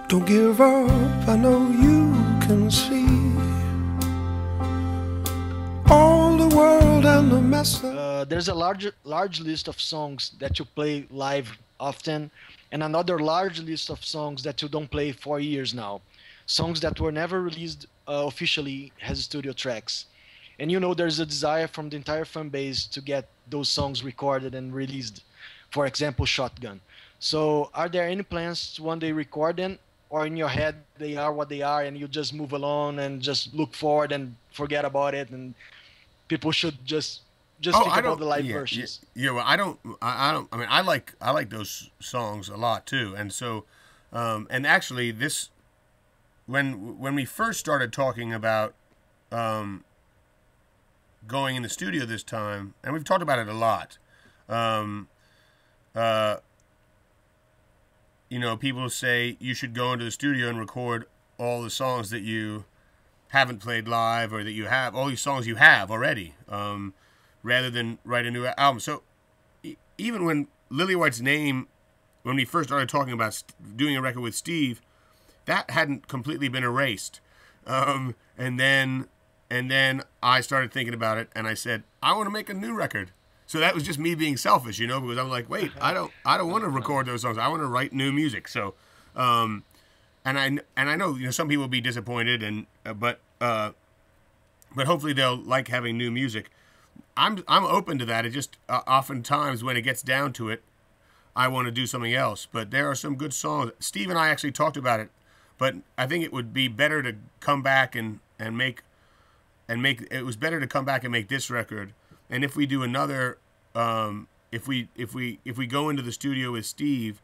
Don't give up, I know you can see all the world and the mess. There's a large list of songs that you play live often, and another large list of songs that you don't play for years now. Songs that were never released officially as studio tracks. And you know there's a desire from the entire fan base to get those songs recorded and released. For example, Shotgun. So are there any plans to one day record them, or in your head they are what they are and you just move along and just look forward and forget about it, and people should just Oh, think I about don't. the live Yeah, yeah, versions? yeah. Well, I don't. I don't. I mean, I like those songs a lot too. And so, and actually, this when we first started talking about going in the studio this time, and we've talked about it a lot. Um, uh, people say you should go into the studio and record all the songs that you haven't played live, or that you have all these songs you have already, rather than write a new album. So even when Lily White's Name, when we first started talking about doing a record with Steve, that hadn't completely been erased. And then I started thinking about it, and I said, I want to make a new record. So that was just me being selfish, because I'm like, wait, I don't want to record those songs. I want to write new music. So, and I know some people will be disappointed, but hopefully they'll like having new music. I'm open to that. It just oftentimes when it gets down to it, I want to do something else. But there are some good songs. Steve and I actually talked about it, but I think it would be better to come back and make. It was better to come back and make this record. And if we do another, if we go into the studio with Steve,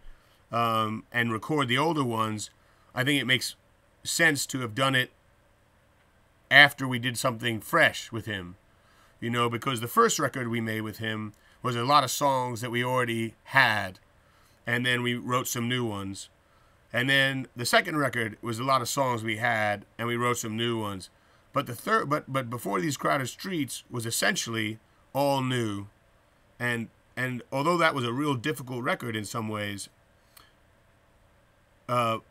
and record the older ones, I think it makes sense to have done it after we did something fresh with him, because the first record we made with him was a lot of songs that we already had, and then we wrote some new ones. And then the second record was a lot of songs we had, and we wrote some new ones. But the third, but Before These Crowded Streets was essentially all new, and although that was a real difficult record in some ways, that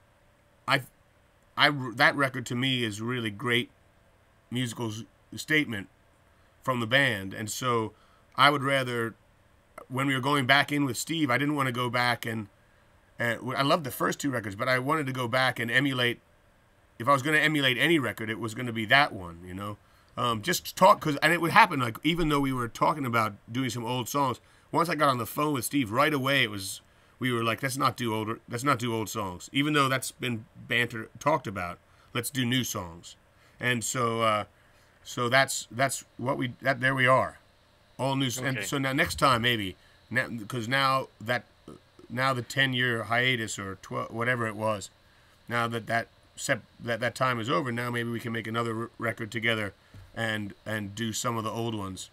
record to me is really great musical statement from the band. And so I would rather, when we were going back in with Steve, I didn't want to go back and I loved the first two records, but I wanted to go back and emulate. If I was going to emulate any record, it was going to be that one, just talk, and it would happen, like, even though we were talking about doing some old songs, once I got on the phone with Steve, right away we were like, let's not do old songs, even though that's been talked about. Let's do new songs. And so that's there we are, all new. Okay. And so now next time maybe, because now the 10-year hiatus, or 12, whatever it was, now that time is over, now maybe we can make another record together and do some of the old ones.